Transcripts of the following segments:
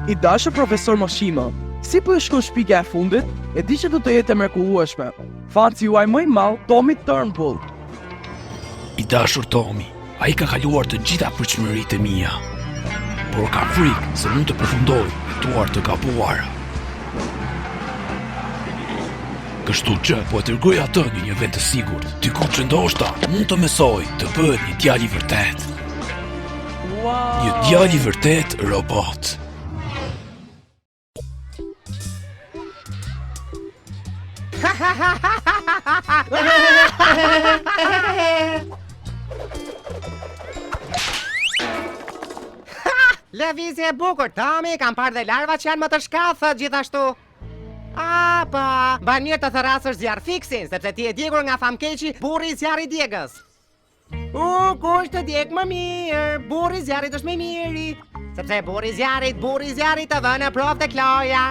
I dashur profesor Moshima, si po e shkon shpika e fundit, e di që do të jetë e mrekullueshme. Fanci juaj më i madh, Tommy Turnbull. I dashur Tommy, ai ka kaluar të gjitha pritshmëritë e mia, por ka frikë se mund të përfundoj tuar të gabuara. Kështu që po e tërgoj atë në një vend të sigurt, diku që ndoshta mund të mësoj të bëhet një djalë i vërtet. Wow! Një djalë i vërtet robot. Lëvizje e bukur, Tommy, kam parë dhe larva që janë më të shkathët gjithashtu. Ban mirë të thërasësh zjarë fiksin, sepse ti e djegur nga famkeqi burri i zjarri djegës. Kush të djeg më mirë, burri i zjarrit është më i miri, sepse burri i zjarrit të vënë në provë të kloja.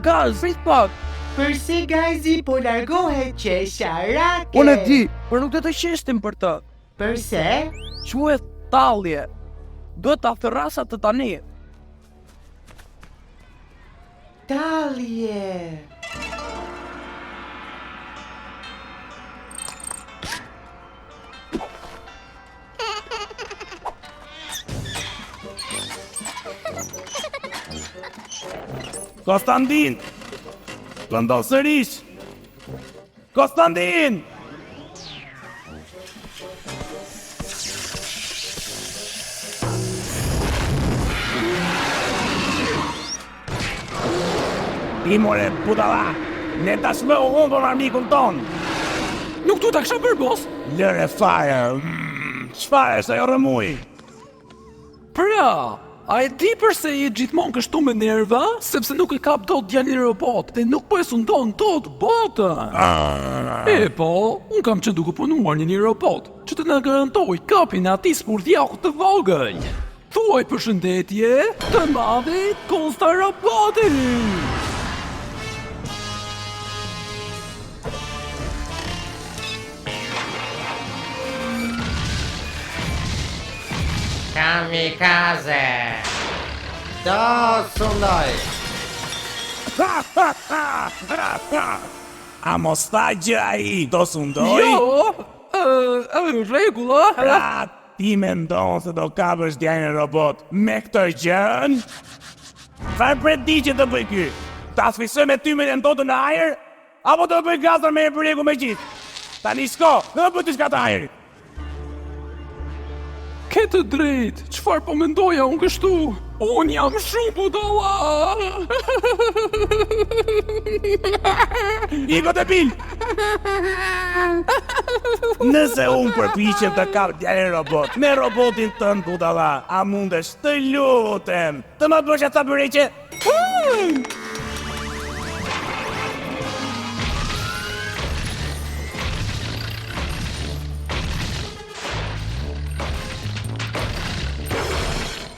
Gaz, prit pak! Përse Gazi po largohet qesharake? Unë e di, por nuk do të qeshtim për të. Përse? Quhet tallje. Duhet ta thërrasa të tani. Tallje. Konstantin! Të ndohë sërish! Konstantin! Ti more, putalla! Ne tashmë u humbëm armikun ton! Nuk du ta kisha bërë, boss. Lëre fare! Çfarë është ajo rëmuj? Pra, a e di përse je gjithmonë kështu me nerva? Sepse nuk e kap dot djalin robot dhe nuk po e sundon dot botën. E po, unë kam qenë duke punuar një robot që të na garantoj kapin e atij spurdhjaku të vogël. Thuaj përshëndetje të madhit Kosta Roboti. Kamikaze! Do sundoj! A mos tha gjë ai, do sundoj? Jo, rregulla. Pra, ti mendon se do kapësh djalin robot me këtë gjën? Çfarë predi që të bëj ky? Ta sfisoj me ty me ndotën në ajër? Apo do të bëj gazër me përjeku me gjithë? Tani shko, në bëj diçka të ajërit. Ke të drejtë, çfarë po mendoja unë kështu? Unë jam shumë budalla. Iko debil! Nëse unë përpiqem të kap djalin robot me robotin tënd budalla, a mundesh të lutem të më bësh atë bëreqe?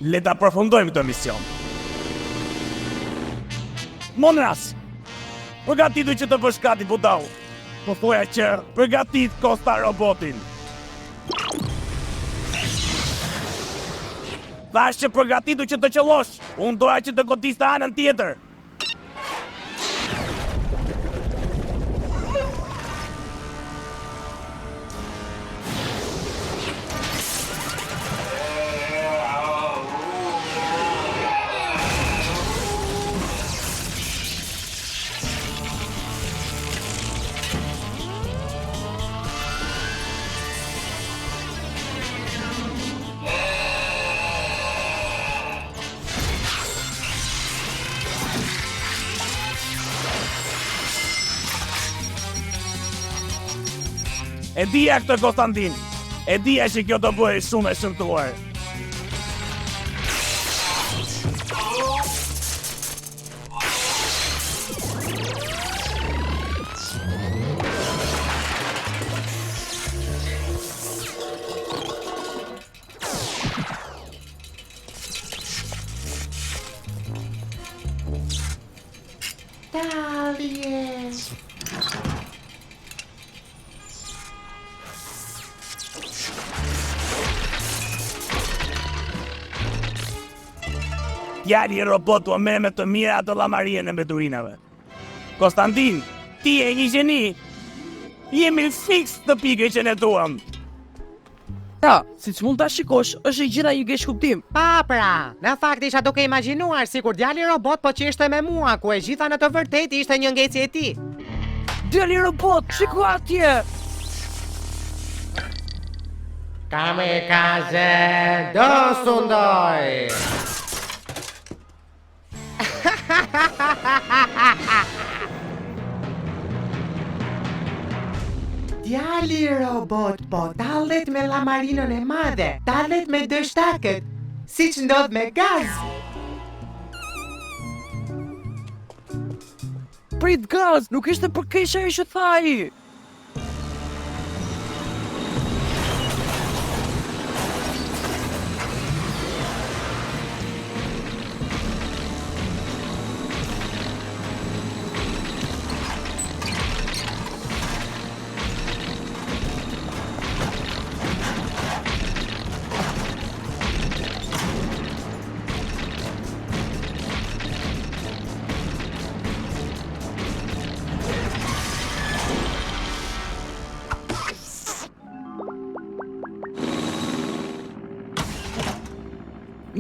Le ta përfundojmë këtë mision. Monras, përgatitu që të bësh gati budall. Po thoja që përgatit Kosta Robotin. Thash që përgatitu që të qellosh. Unë doja që të godiste anën tjetër. E dija këtë Konstantin, e dija që kjo të bëhe shumë e shëmtuar. Talje. Djali i robot u merr me të mira ato llamarien e mbeturinave. Konstantin, ti e një gjeni. Jemi fiks të pikë që ne duam. Ja, si që mund ta shikosh, është i gjitha një keq kuptim. Pa pra, në fakt isha duke imagjinuar sikur djali robot po qeshte me mua, ku e gjitha në të vërtetë ishte një ngecje e tij. Djali robot, shiko atje! Kamikaze, do sundoj! Djali robot po tallet me llamarinën e madhe, tallet me dështakët, siç ndodh me gaz. Prit gaz, nuk ishte për keq ajo që tha ai.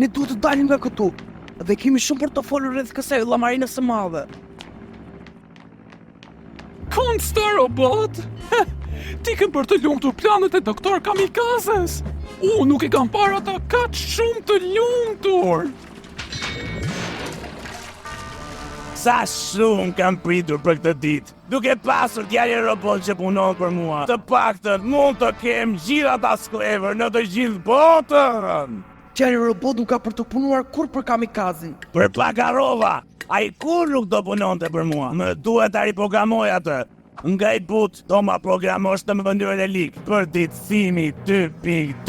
Ne duhet të dalim nga këtu, dhe kemi shumë për të folur rreth kësaj llamarinës së madhe. Konsta robot? Ti ke për të lumtur planet e doktor Kamikazes. Nuk e kam parë ata kaq shumë të lumtur. Sa shumë kam pritur për këtë ditë. Duke pasur djalin robot që punon për mua, të paktën mund të kem gjithë ata sklever në të gjithë botën. Djali robot nuk ka për të punuar kur për Kamikazin. Për Plakarova, ai kur nuk do punonte për mua. Më duhet ta riprogramoj atë. Nga i but, do ma programosh në mënyrën e ligë për ditësimi 2.2.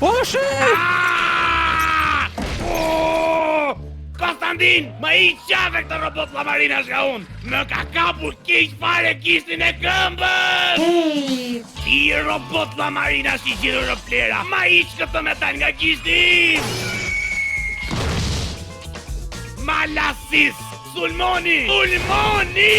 Oshi! Konstantin, më i qafe këtë robot llamarinash nga unë. Më ka kapur keq fare kishtin e këmbës. Hey! Ti robot llamarinash i gjithur në plera. Ma iq këtë metal nga kishti. Malasis, sulmoni! Sulmoni!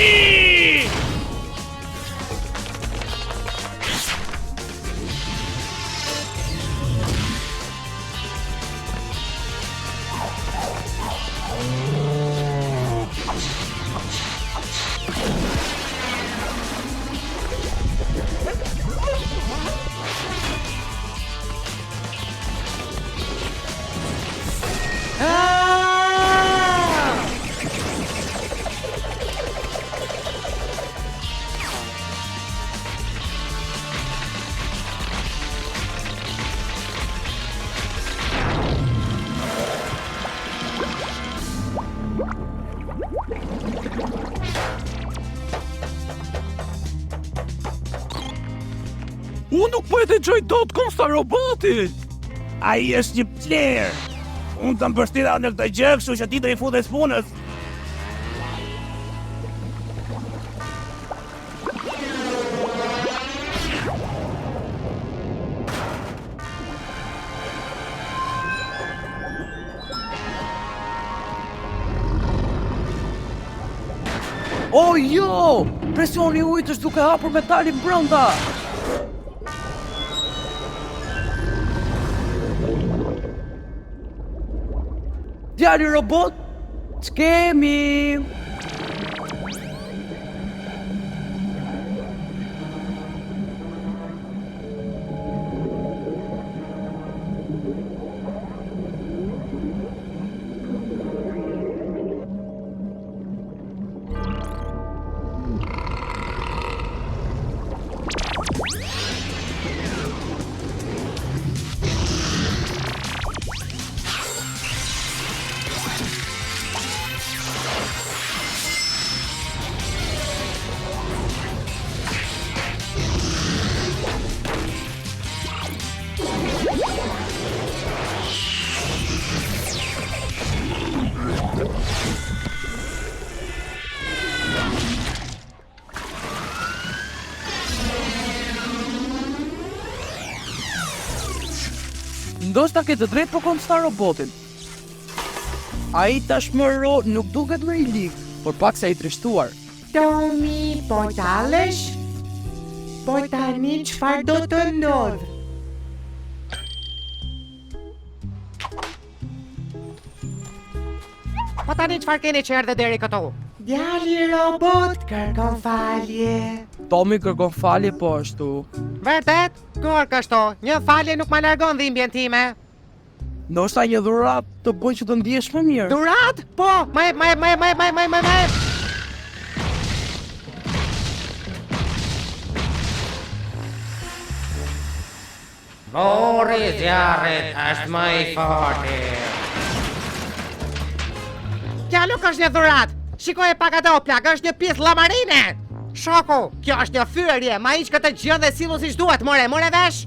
Unë nuk po e dëgjoj dot Konsta robotit. Ai është një pler. Unë të mbështira në këtë gjë, kështu që ti do i futesh punës. O jo! Presioni i ujit është duke hapur metalin brenda. Djali robot, ç'kemi? Ndoshta ke të drejtë për konsta robotin. Ai tashmë nuk duket më i ligë, por pak sa i trishtuar. Tomi, po talësh? Po tani çfarë do të ndodh? Po tani çfarë keni që erdhe deri këtu? Djali robot kërkon falje. Tomi kërkon falje po ashtu. Vërtet? Kur kështu? Një falje nuk ma largon dhimbjen time. Ndoshta një dhuratë të bëj që të ndihesh më mirë. Durat? Po, më. Bori zjarrit është më i forti. Kja nuk është një dhurat. Shikoj e pak ato plak, është një pjesë llamarine. Shoku, kjo është një fyërje, ma iq këtë gjë dhe sillu siç duhet, more vesh.